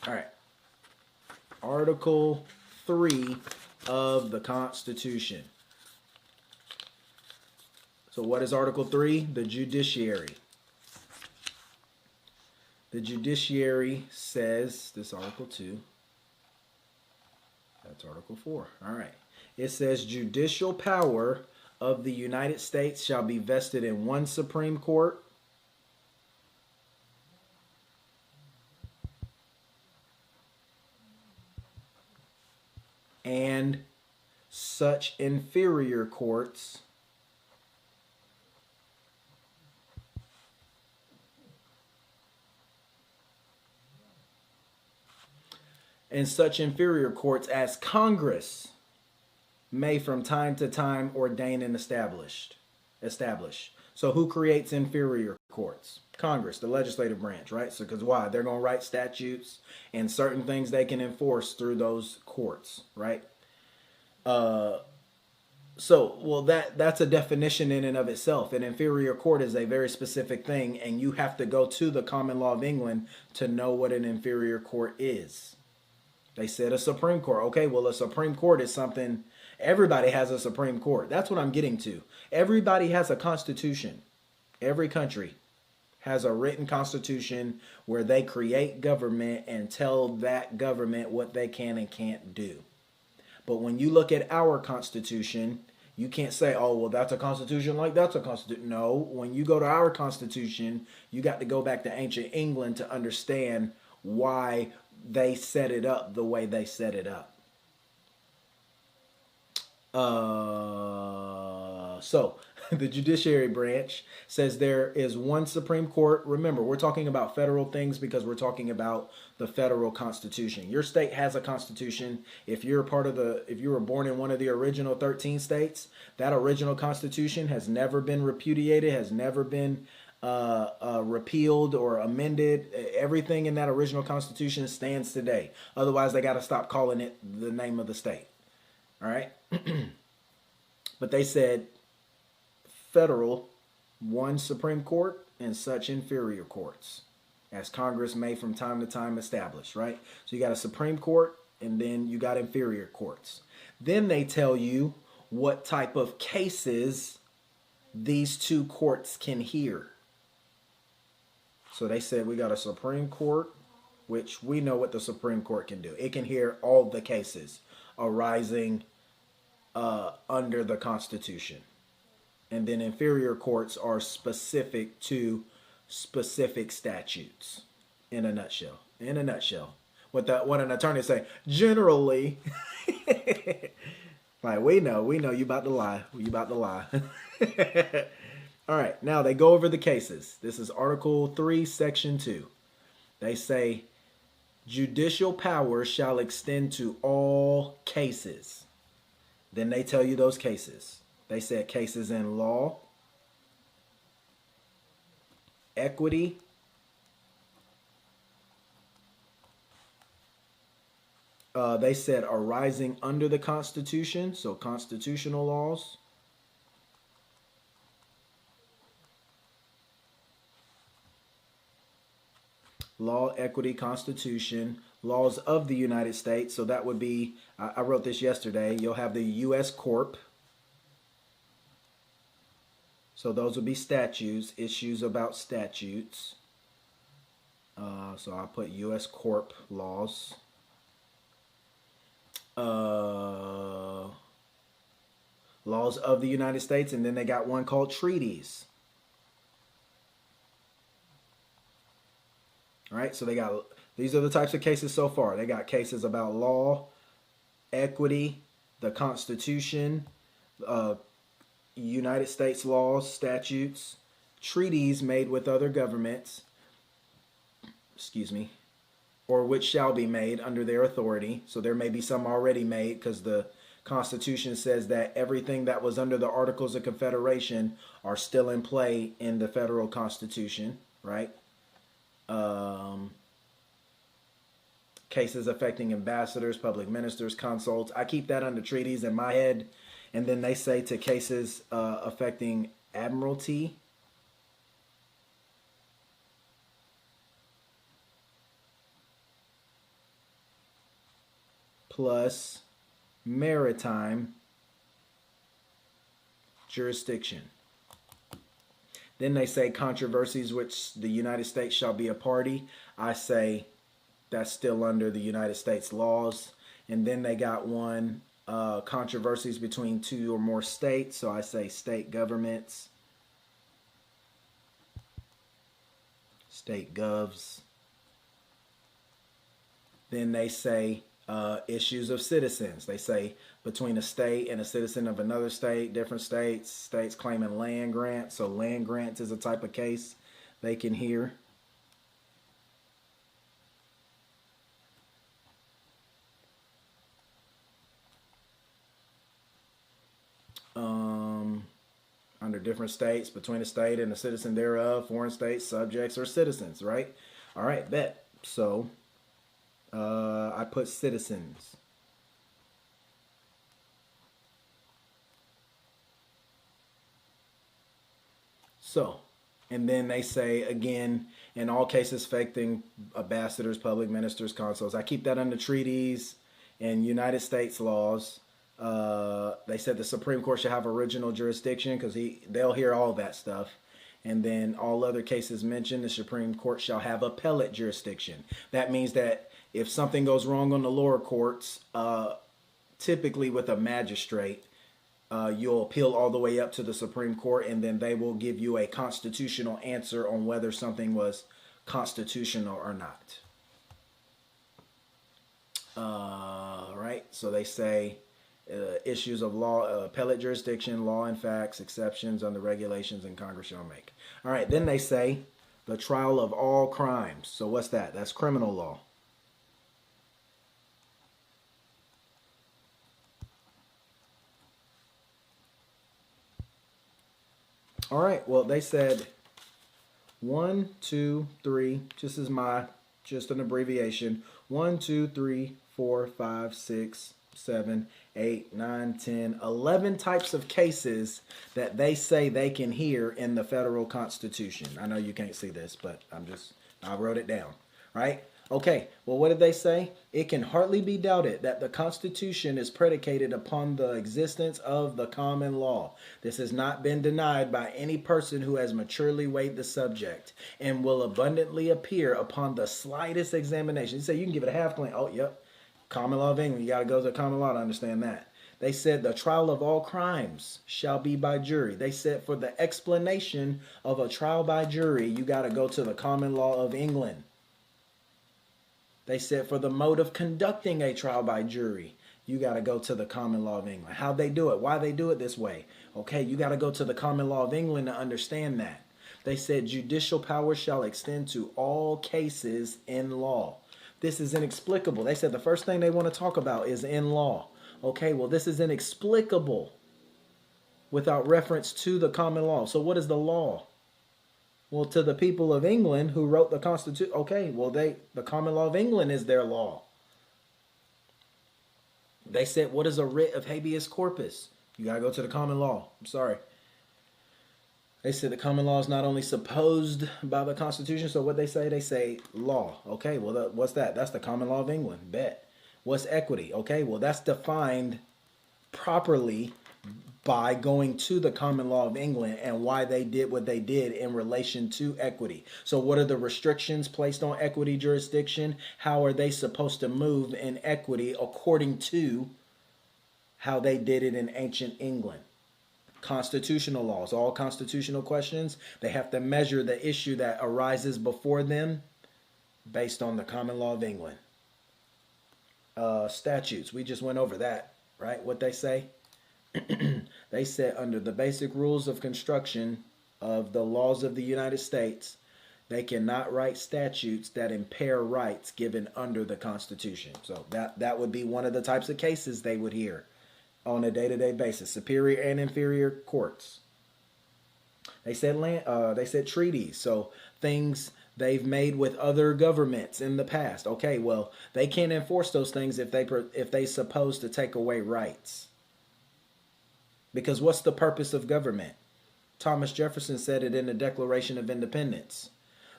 All right. Article 3 of the Constitution. So what is Article 3? The judiciary. The judiciary says, this Article 2, that's Article 4. All right. It says judicial power of the United States shall be vested in one Supreme Court and such inferior courts as Congress may from time to time ordain and establish. So who creates inferior courts? Congress, the legislative branch, right? So because why? They're going to write statutes and certain things they can enforce through those courts, right? That's a definition in and of itself. An inferior court is a very specific thing, and you have to go to the common law of England to know what an inferior court is. They said a Supreme Court. Okay, well, a Supreme Court is something, everybody has a Supreme Court. That's what I'm getting to. Everybody has a constitution. Every country has a written constitution where they create government and tell that government what they can and can't do. But when you look at our constitution, you can't say, oh, well, that's a constitution like that's a constitution. No, when you go to our constitution, you got to go back to ancient England to understand why they set it up the way they set it up. So the judiciary branch says there is one Supreme Court. Remember, we're talking about federal things because we're talking about the federal constitution. Your state has a constitution. If you were born in one of the original 13 states, that original constitution has never been repudiated, has never been repealed or amended. Everything in that original constitution stands today. Otherwise, they got to stop calling it the name of the state. All right. But they said federal, one Supreme Court and such inferior courts as Congress may from time to time establish, right? So you got a Supreme Court and then you got inferior courts. Then they tell you what type of cases these two courts can hear. So they said we got a Supreme Court, which we know what the Supreme Court can do. It can hear all the cases arising under the Constitution. And then inferior courts are specific to specific statutes. In a nutshell. What an attorney say, generally. Like, we know you about to lie. All right, now they go over the cases. This is Article 3, Section 2. They say, judicial power shall extend to all cases. Then they tell you those cases. They said cases in law, equity, they said arising under the Constitution, so constitutional laws. Law, equity, Constitution, laws of the United States. So that would be, I wrote this yesterday, you'll have the U.S. Corp. So those would be statutes, issues about statutes. So I'll put U.S. Corp. laws. Laws of the United States, and then they got one called treaties. All right, so they got, these are the types of cases so far. They got cases about law, equity, the Constitution, United States laws, statutes, treaties made with other governments, or which shall be made under their authority. So there may be some already made because the Constitution says that everything that was under the Articles of Confederation are still in play in the federal Constitution, right? Cases affecting ambassadors, public ministers, consuls. I keep that under treaties in my head. And then they say to cases affecting admiralty. plus maritime jurisdiction. Then they say controversies which the United States shall be a party. I say that's still under the United States laws. And then they got one, controversies between two or more states. So I say state governments, state govs. Then they say issues of citizens. They say between a state and a citizen of another state, different states, states claiming land grants. So land grants is a type of case they can hear. Under different states, between a state and a citizen thereof, foreign states, subjects, or citizens, right? All right, bet. So I put citizens. So, and then they say again, in all cases affecting ambassadors, public ministers, consuls. I keep that under treaties and United States laws. They said the Supreme Court should have original jurisdiction because they'll hear all that stuff. And then all other cases mentioned, the Supreme Court shall have appellate jurisdiction. That means that if something goes wrong on the lower courts, typically with a magistrate, you'll appeal all the way up to the Supreme Court, and then they will give you a constitutional answer on whether something was constitutional or not. Right? So they say issues of law, appellate jurisdiction, law and facts, exceptions under regulations, and Congress shall make. All right. Then they say the trial of all crimes. So what's that? That's criminal law. All right. Well, they said 1, 2, 3. Just an abbreviation. 1, 2, 3, 4, 5, 6, 7, 8, 9, 10, 11 types of cases that they say they can hear in the federal Constitution. I know you can't see this, but I wrote it down, right? Okay, well, what did they say? It can hardly be doubted that the Constitution is predicated upon the existence of the common law. This has not been denied by any person who has maturely weighed the subject and will abundantly appear upon the slightest examination. You say you can give it a half glance. Oh, yep. Common law of England. You got to go to the common law to understand that. They said the trial of all crimes shall be by jury. They said for the explanation of a trial by jury, you got to go to the common law of England. They said for the mode of conducting a trial by jury, you got to go to the common law of England. How they do it, why they do it this way. Okay, you got to go to the common law of England to understand that. They said judicial power shall extend to all cases in law. This is inexplicable. They said the first thing they want to talk about is in law. Okay, well, this is inexplicable without reference to the common law. So what is the law? Well, to the people of England who wrote the Constitution, okay, well, the common law of England is their law. They said, what is a writ of habeas corpus? You got to go to the common law. I'm sorry. They said the common law is not only supposed by the Constitution. So what they say? They say law. Okay, well, what's that? That's the common law of England. Bet. What's equity? Okay, well, that's defined properly by going to the common law of England and why they did what they did in relation to equity. So what are the restrictions placed on equity jurisdiction? How are they supposed to move in equity according to how they did it in ancient England? Constitutional laws, all constitutional questions, they have to measure the issue that arises before them based on the common law of England. Statutes, we just went over that, right? What they say? They said under the basic rules of construction of the laws of the United States, they cannot write statutes that impair rights given under the Constitution. So that would be one of the types of cases they would hear on a day-to-day basis. Superior and inferior courts. They said treaties. So things they've made with other governments in the past. Okay, well, they can't enforce those things if they supposed to take away rights. Because what's the purpose of government? Thomas Jefferson said it in the Declaration of Independence.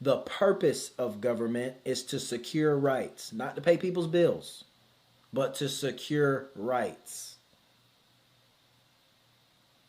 The purpose of government is to secure rights, not to pay people's bills. but to secure rights.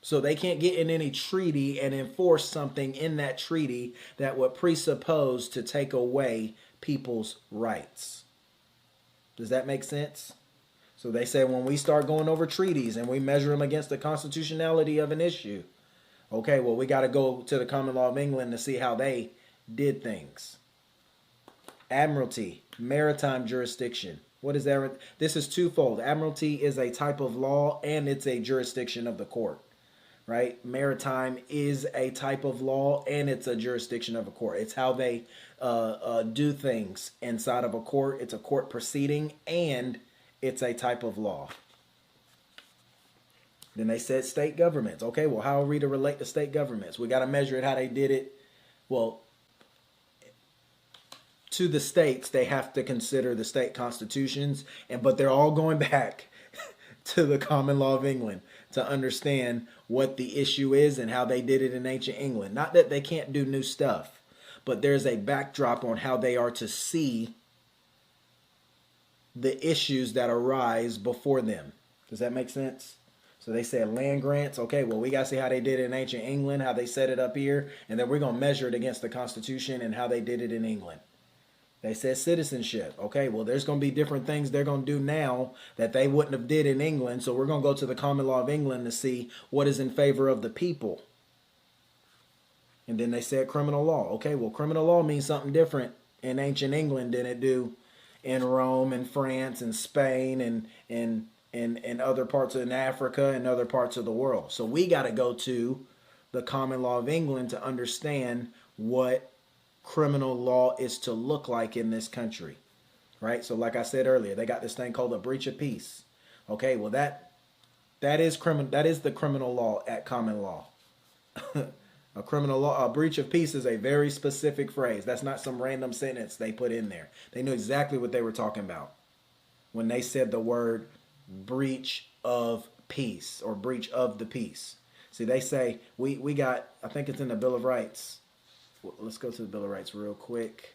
So they can't get in any treaty and enforce something in that treaty that would presuppose to take away people's rights. Does that make sense? So they say when we start going over treaties and we measure them against the constitutionality of an issue, okay, well, we got to go to the common law of England to see how they did things. Admiralty, maritime jurisdiction. What is that? This is twofold. Admiralty is a type of law and it's a jurisdiction of the court, right? Maritime is a type of law and it's a jurisdiction of a court. It's how they do things inside of a court. It's a court proceeding and it's a type of law. Then they said state governments. Okay, well, how are we to relate to state governments? We got to measure it how they did it. Well, to the states, they have to consider the state constitutions, but they're all going back to the common law of England to understand what the issue is and how they did it in ancient England. Not that they can't do new stuff, but there's a backdrop on how they are to see the issues that arise before them. Does that make sense? So they said land grants. Okay, well, we got to see how they did it in ancient England, how they set it up here, and then we're going to measure it against the Constitution and how they did it in England. They said citizenship. Okay, well, there's going to be different things they're going to do now that they wouldn't have did in England. So we're going to go to the common law of England to see what is in favor of the people. And then they said criminal law. Okay, well, criminal law means something different in ancient England than it do in Rome and France and Spain and other parts of Africa and other parts of the world. So we got to go to the common law of England to understand what criminal law is to look like in this country, right? So like I said earlier, they got this thing called a breach of peace. Okay, well that is criminal. That is the criminal law at common law. A breach of peace is a very specific phrase. That's not some random sentence they put in there. They knew exactly what they were talking about when they said the word breach of peace or breach of the peace. See, they say we got, I think it's in the Bill of Rights. Let's go to the Bill of Rights real quick.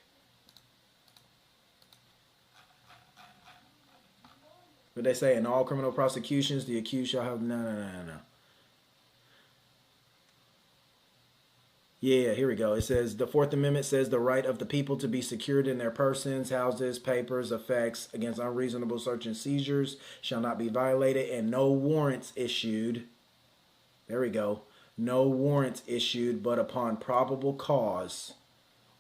But they say in all criminal prosecutions, the accused shall have no. Yeah, here we go. It says the Fourth Amendment says the right of the people to be secured in their persons, houses, papers, effects against unreasonable search and seizures shall not be violated, and no warrants issued. There we go. No warrants issued but upon probable cause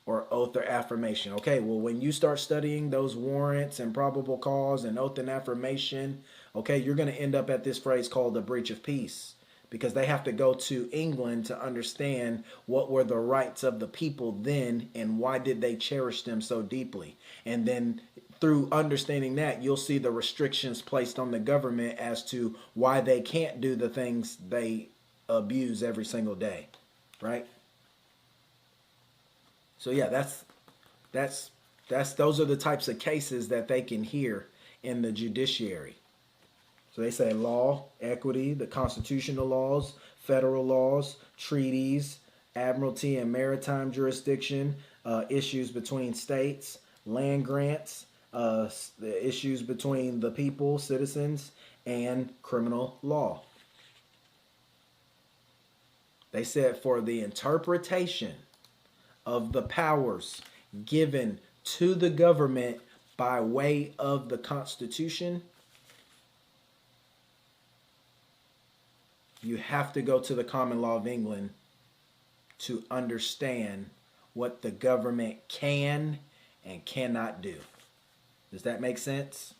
or oath or affirmation. Okay, well, when you start studying those warrants and probable cause and oath and affirmation, okay, you're going to end up at this phrase called the breach of peace, because they have to go to England to understand what were the rights of the people then and why did they cherish them so deeply. And then through understanding that, you'll see the restrictions placed on the government as to why they can't do the things they abuse every single day, right? So yeah, those are the types of cases that they can hear in the judiciary. So they say law, equity, the constitutional laws, federal laws, treaties, admiralty and maritime jurisdiction, issues between states, land grants, the issues between the people, citizens, and criminal law. They said for the interpretation of the powers given to the government by way of the Constitution, you have to go to the common law of England to understand what the government can and cannot do. Does that make sense?